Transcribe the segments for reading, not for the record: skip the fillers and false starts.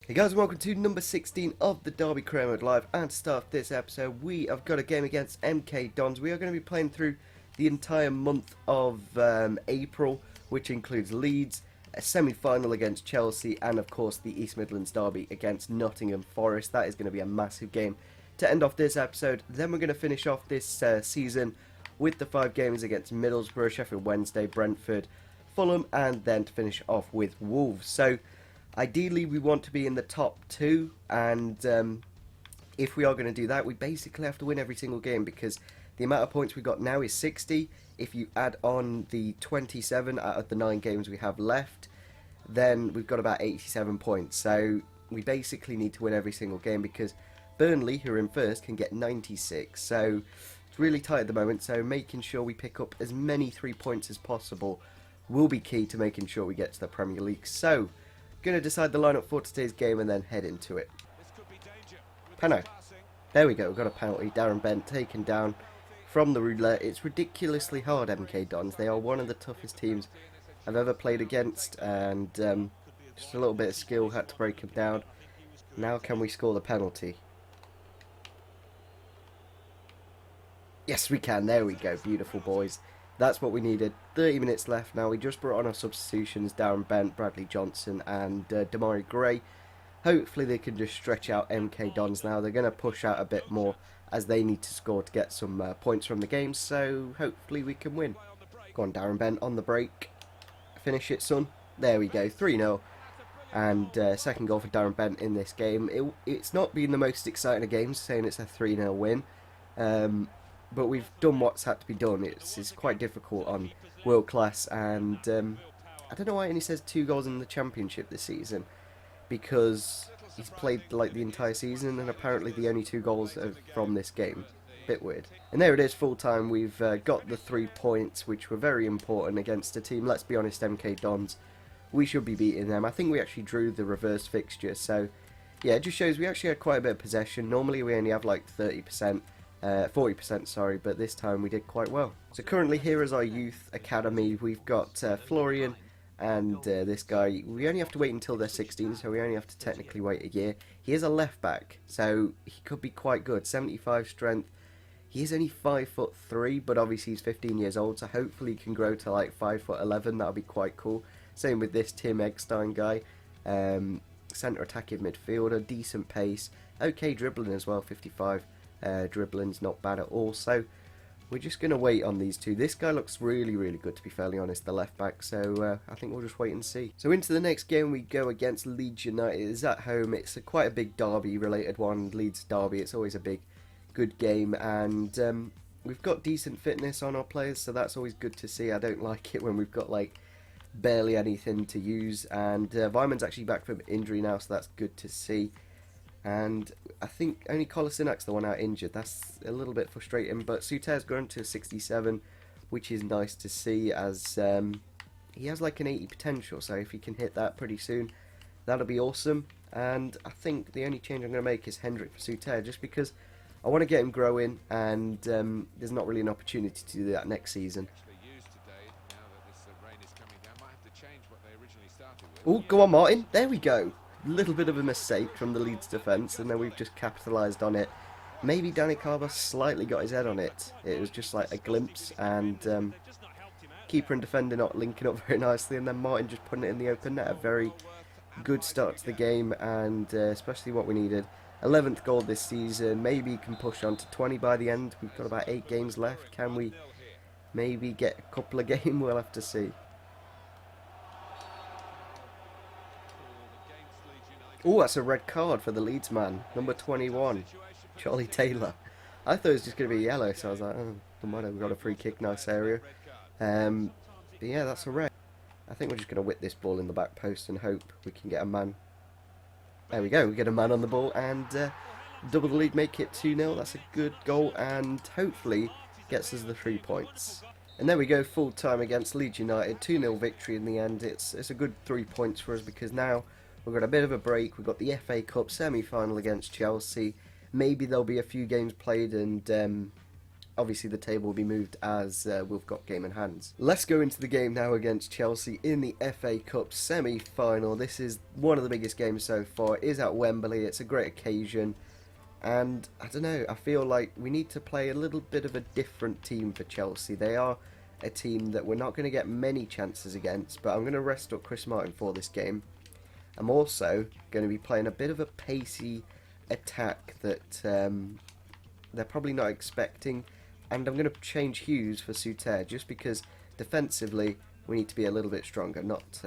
Hey guys, welcome to number 16 of the Derby Career Mode Live, and to start off this episode we have got a game against MK Dons. We are going to be playing through the entire month of April, which includes Leeds, a semi-final against Chelsea, and of course the East Midlands Derby against Nottingham Forest. That is going to be a massive game to end off this episode. Then we're going to finish off this season with the 5 games against Middlesbrough, Sheffield Wednesday, Brentford, Fulham, and then to finish off with Wolves. So ideally we want to be in the top 2, and if we are going to do that, we basically have to win every single game, because the amount of points we got now is 60. If you add on the 27 out of the 9 games we have left, then we've got about 87 points. So we basically need to win every single game, because Burnley, who are in first, can get 96. So it's really tight at the moment, so making sure we pick up as many 3 points as possible will be key to making sure we get to the Premier League. So going to decide the lineup for today's game and then head into it. Pano. There we go, we've got a penalty. Darren Bent taken down from the roulette. It's ridiculously hard, MK Dons. They are one of the toughest teams I've ever played against, and just a little bit of skill had to break them down. Now can we score the penalty? Yes, we can. There we go. Beautiful, boys. That's what we needed. 30 minutes left now. We just brought on our substitutions, Darren Bent, Bradley Johnson and Damari Gray. Hopefully they can just stretch out MK Dons now. They're going to push out a bit more as they need to score to get some points from the game. So hopefully we can win. Go on, Darren Bent on the break. Finish it, son. There we go. 3-0. And second goal for Darren Bent in this game. It's not been the most exciting of games, saying it's a 3-0 win. But we've done what's had to be done. It's quite difficult on world class, and I don't know why he only says 2 goals in the championship this season, because he's played like the entire season, and apparently the only 2 goals are from this game. Bit weird. And there it is, full time. We've got the 3 points, which were very important against a team, let's be honest, MK Dons. We should be beating them. I think we actually drew the reverse fixture, so yeah, it just shows we actually had quite a bit of possession. Normally we only have like 30%. 40%, sorry, but this time we did quite well. So currently here is our youth academy. We've got Florian and this guy. We only have to wait until they're 16, so we only have to technically wait a year. He is a left back, so he could be quite good. 75 strength. He is only 5'3", but obviously he's 15 years old, so hopefully he can grow to like 5'11". That'll be quite cool. Same with this Tim Eggstein guy. Centre attacking midfielder, decent pace, okay dribbling as well, 55. Dribbling's not bad at all, so we're just going to wait on these 2. This guy looks really good, to be fairly honest, the left back, so I think we'll just wait and see. So into the next game we go against Leeds United. It's at home. It's quite a big derby related one, Leeds derby. It's always a big good game, and we've got decent fitness on our players, so that's always good to see. I don't like it when we've got like barely anything to use, and Vyman's actually back from injury now, so that's good to see. And I think only Kolasinak's the one out injured. That's a little bit frustrating, but Suter's grown to 67, which is nice to see, as he has like an 80 potential, so if he can hit that pretty soon, that'll be awesome. And I think the only change I'm going to make is Hendrick for Suter, just because I want to get him growing, and there's not really an opportunity to do that next season. Oh, go on Martin, there we go. Little bit of a mistake from the Leeds defence, and then we've just capitalised on it. Maybe Danny Carver slightly got his head on it. It was just like a glimpse, and keeper and defender not linking up very nicely, and then Martin just putting it in the open net. A very good start to the game, and especially what we needed. 11th goal this season. Maybe can push on to 20 by the end. We've got about 8 games left. Can we maybe get a couple of games? We'll have to see. Oh, that's a red card for the Leeds man, number 21, Charlie Taylor. I thought it was just going to be yellow, so I was like, oh, don't matter, we've got a free kick, nice area. But yeah, that's a red. I think we're just going to whip this ball in the back post and hope we can get a man. There we go, we get a man on the ball, and double the lead, make it 2-0. That's a good goal, and hopefully gets us the 3 points. And there we go, full time against Leeds United, 2-0 victory in the end. It's a good 3 points for us, because now we've got a bit of a break. We've got the FA Cup semi-final against Chelsea. Maybe there'll be a few games played, and obviously the table will be moved as we've got game in hands. Let's go into the game now against Chelsea in the FA Cup semi-final. This is one of the biggest games so far. It is at Wembley. It's a great occasion. And I don't know, I feel like we need to play a little bit of a different team for Chelsea. They are a team that we're not going to get many chances against, but I'm going to rest up Chris Martin for this game. I'm also going to be playing a bit of a pacey attack that they're probably not expecting, and I'm going to change Hughes for Suter just because defensively we need to be a little bit stronger, not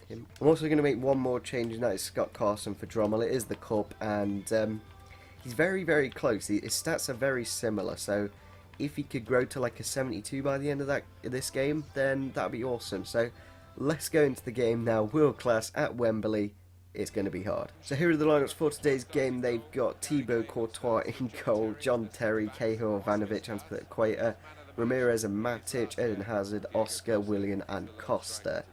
him. I'm also going to make one more change, and that is Scott Carson for Drommel. It is the Cup, and he's very, very close. His stats are very similar, so if he could grow to like a 72 by the end of this game, then that would be awesome. So let's go into the game now. World class at Wembley. It's going to be hard. So here are the lineups for today's game. They've got Thibaut Courtois in goal, John Terry, Cahill, Ivanovic, Antipilita, Ramirez and Matic, Eden Hazard, Oscar, Willian and Costa.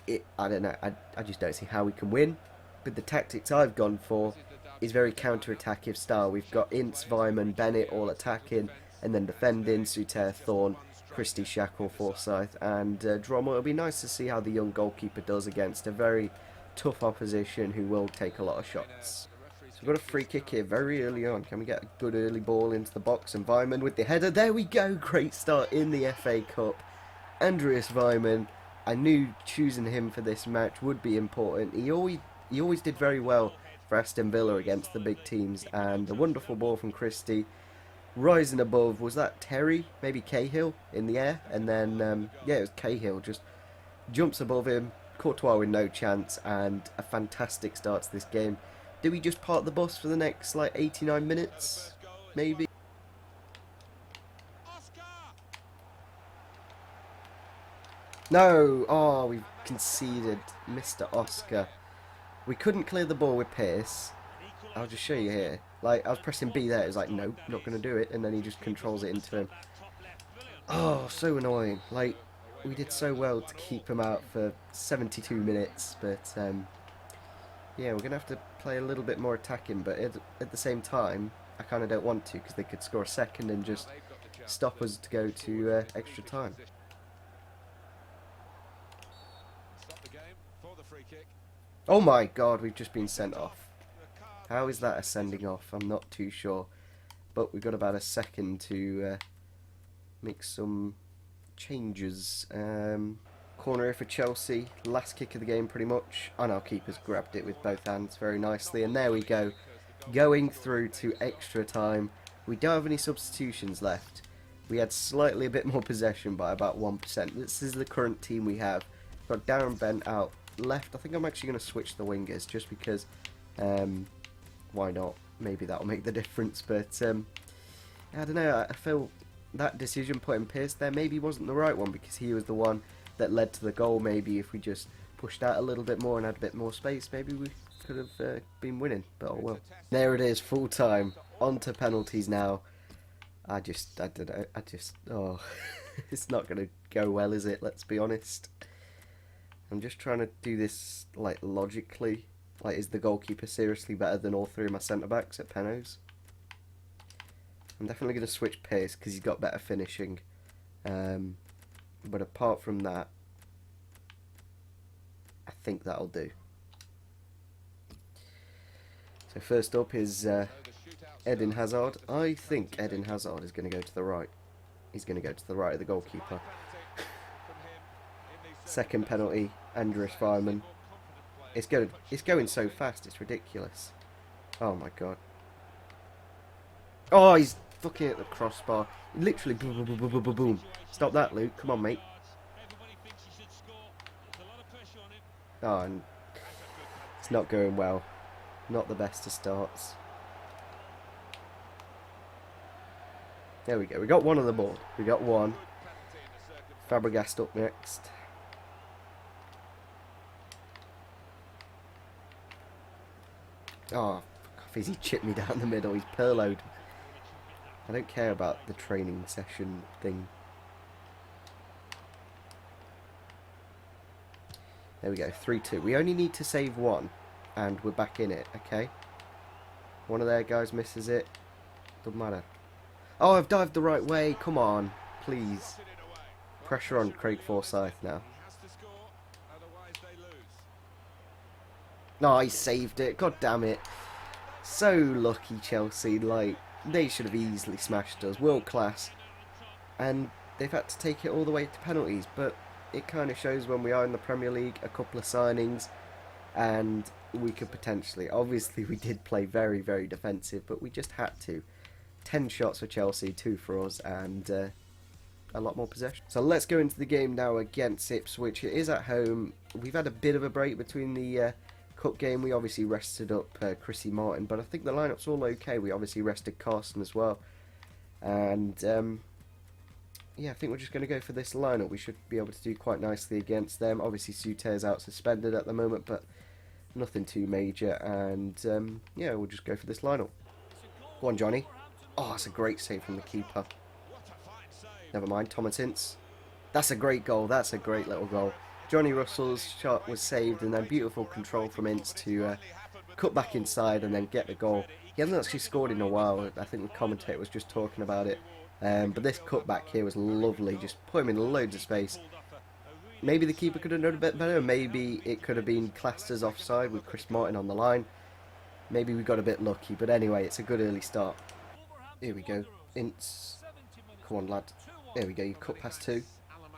I don't know. I just don't see how we can win. But the tactics I've gone for is very counter-attacking style. We've got Ince, Vyman, Bennett all attacking and then defending, Suter, Thorne, Christie, Shackle, Forsyth and Drommel. It'll be nice to see how the young goalkeeper does against a very tough opposition who will take a lot of shots. So we've got a free kick here very early on. Can we get a good early ball into the box? And Vyman with the header. There we go. Great start in the FA Cup. Andreas Vyman. I knew choosing him for this match would be important. He always did very well for Aston Villa against the big teams. And a wonderful ball from Christie. Rising above, was that Terry? Maybe Cahill in the air? And then, yeah, it was Cahill. Just jumps above him. Courtois with no chance, and a fantastic start to this game. Do we just park the bus for the next, like, 89 minutes? Maybe? No! Oh, we've conceded. Mr. Oscar. We couldn't clear the ball with Pearce. I'll just show you here. Like, I was pressing B there. It was like, nope, not going to do it. And then he just controls it into him. Oh, so annoying. Like, we did so well to keep him out for 72 minutes. But, yeah, we're going to have to play a little bit more attacking. But at the same time, I kind of don't want to because they could score a second and just stop us to go to extra time. Oh my god, we've just been sent off. How is that a sending off? I'm not too sure. But we've got about a second to make some changes. Corner here for Chelsea. Last kick of the game pretty much. And our keeper's grabbed it with both hands very nicely. And there we go. Going through to extra time. We don't have any substitutions left. We had slightly a bit more possession by about 1%. This is the current team we have. Got Darren Bent out left. I think I'm actually going to switch the wingers just because... why not? Maybe that'll make the difference, but I don't know, I feel that decision putting Pearce there maybe wasn't the right one because he was the one that led to the goal. Maybe if we just pushed out a little bit more and had a bit more space, maybe we could have been winning, but oh well. There it is, full time, on to penalties now. I don't know, oh, it's not going to go well, is it? Let's be honest. I'm just trying to do this, like, logically. Like, is the goalkeeper seriously better than all three of my centre-backs at Penos? I'm definitely going to switch Pearce because he's got better finishing. But apart from that, I think that'll do. So first up is Eden Hazard. I think Eden Hazard is going to go to the right. He's going to go to the right of the goalkeeper. Second penalty, Andreas Vyman. It's going so fast, it's ridiculous. Oh my god. Oh, he's fucking at the crossbar. Literally boom, boom, boom, boom, boom, boom. Stop that, Luke. Come on, mate. Oh, and it's not going well. Not the best of starts. There we go. We got one on the board. We got one. Fabregas up next. Oh, fuck off. He chipped me down the middle. He's Perloed. I don't care about the training session thing. There we go. 3-2. We only need to save one. And we're back in it, okay? One of their guys misses it. Doesn't matter. Oh, I've dived the right way. Come on, please. Pressure on Craig Forsyth now. No, I saved it. God damn it. So lucky, Chelsea. Like, they should have easily smashed us. World class. And they've had to take it all the way to penalties. But it kind of shows when we are in the Premier League, a couple of signings, and we could potentially... Obviously, we did play very, very defensive, but we just had to. 10 shots for Chelsea, 2 for us, and a lot more possession. So let's go into the game now against Ipswich. It is at home. We've had a bit of a break between the cup game. We obviously rested up Chrissy Martin, but I think the lineup's all okay. We obviously rested Carson as well. And yeah, I think we're just going to go for this lineup. We should be able to do quite nicely against them. Obviously, Suter's out suspended at the moment, but nothing too major. And yeah, we'll just go for this lineup. Go on, Johnny. Oh, that's a great save from the keeper. Never mind, Thomas Ince. That's a great goal. That's a great little goal. Johnny Russell's shot was saved, and then beautiful control from Ince to cut back inside and then get the goal. He hasn't actually scored in a while. I think the commentator was just talking about it. But this cutback here was lovely. Just put him in loads of space. Maybe the keeper could have done a bit better. Maybe it could have been classed as offside with Chris Martin on the line. Maybe we got a bit lucky. But anyway, it's a good early start. Here we go. Ince. Come on, lad. There we go. You cut past 2.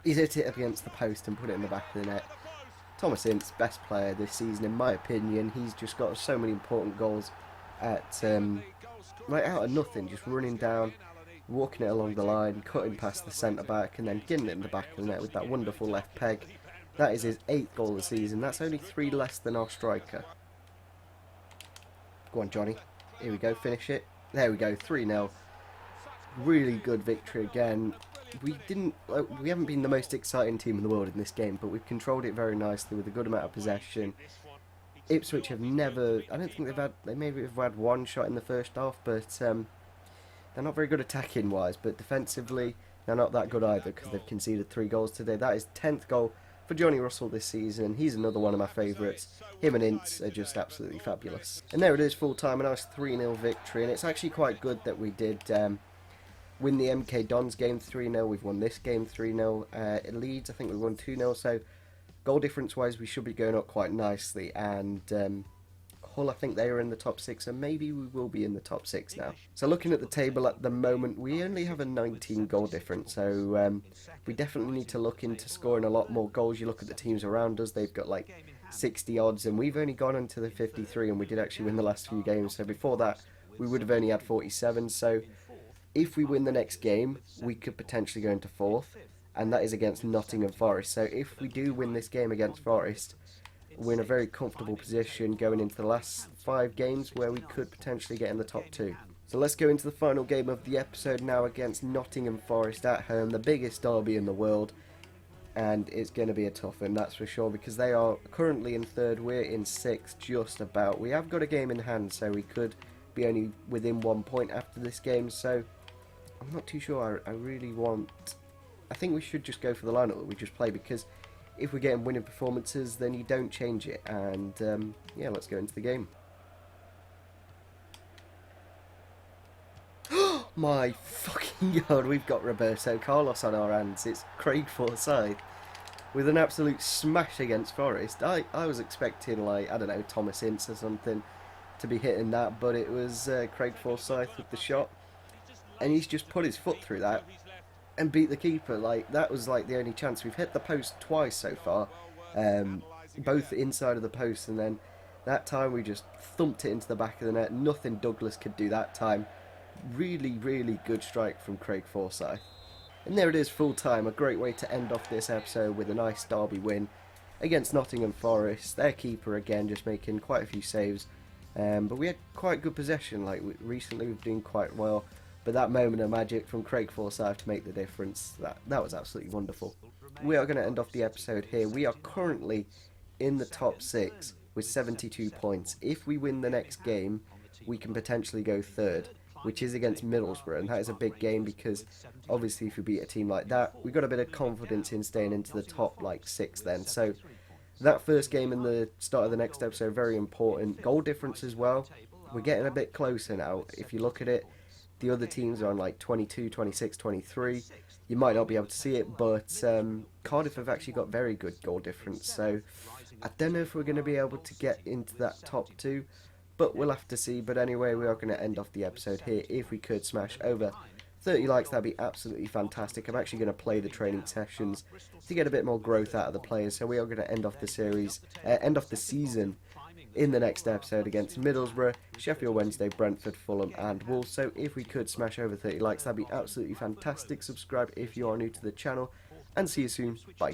He's hit it against the post and put it in the back of the net. Thomas Ince, best player this season, in my opinion. He's just got so many important goals at right out of nothing. Just running down, walking it along the line, cutting past the centre-back, and then getting it in the back of the net with that wonderful left peg. That is his 8th goal of the season. That's only 3 less than our striker. Go on, Johnny. Here we go. Finish it. There we go, 3-0. Really good victory again. We haven't been the most exciting team in the world in this game, but we've controlled it very nicely with a good amount of possession. Ipswich have never... I don't think they've had... They maybe have had 1 shot in the first half, but they're not very good attacking-wise. But defensively, they're not that good either because they've conceded 3 goals today. That is 10th goal for Johnny Russell this season. He's another one of my favourites. Him and Ince are just absolutely fabulous. And there it is, full-time, a nice 3-0 victory. And it's actually quite good that we did win the MK Dons game 3-0. We've won this game 3-0. At Leeds, I think we won 2-0. So goal difference-wise, we should be going up quite nicely. And Hull, I think they are in the top 6, and maybe we will be in the top 6 now. So looking at the table at the moment, we only have a 19 goal difference, so we definitely need to look into scoring a lot more goals. You look at the teams around us, they've got like 60 odds, and we've only gone into the 53, and we did actually win the last few games. So before that, we would have only had 47, so if we win the next game, we could potentially go into 4th, and that is against Nottingham Forest. So if we do win this game against Forest, we're in a very comfortable position going into the last 5 games where we could potentially get in the top 2. So let's go into the final game of the episode now against Nottingham Forest at home, the biggest derby in the world, and it's going to be a tough one, that's for sure, because they are currently in 3rd, we're in 6th, just about. We have got a game in hand, so we could be only within 1 point after this game, so I'm not too sure. I think we should just go for the lineup that we just played, because if we're getting winning performances, then you don't change it. And yeah, let's go into the game. My fucking god, we've got Roberto Carlos on our hands. It's Craig Forsyth with an absolute smash against Forest. I was expecting, like, I don't know, Thomas Ince or something to be hitting that, but it was Craig Forsyth with the shot, and he's just put his foot through that and beat the keeper. Like, that was like the only chance. We've hit the post twice so far, both inside of the post, and then that time we just thumped it into the back of the net. Nothing Douglas could do that time. Really, really good strike from Craig Forsyth. And there it is, full time. A great way to end off this episode with a nice derby win against Nottingham Forest. Their keeper again just making quite a few saves, but we had quite good possession. Like, recently we've been doing quite well. But that moment of magic from Craig Forsyth to make the difference, that was absolutely wonderful. We are going to end off the episode here. We are currently in the top 6 with 72 points. If we win the next game, we can potentially go 3rd, which is against Middlesbrough. And that is a big game because, obviously, if we beat a team like that, we've got a bit of confidence in staying into the top, like, 6 then. So that first game in the start of the next episode, very important. Goal difference as well. We're getting a bit closer now. If you look at it, The other teams are on like 22, 26, 23. You might not be able to see it, but Cardiff have actually got very good goal difference. So I don't know if we're going to be able to get into that top two, but we'll have to see. But anyway, we are going to end off the episode here. If we could smash over 30 likes, that'd be absolutely fantastic. I'm actually going to play the training sessions to get a bit more growth out of the players. So we are going to end off the series, end off the season in the next episode against Middlesbrough, Sheffield Wednesday, Brentford, Fulham and Wolves. So if we could smash over 30 likes, that'd be absolutely fantastic. Subscribe if you are new to the channel, and see you soon. Bye.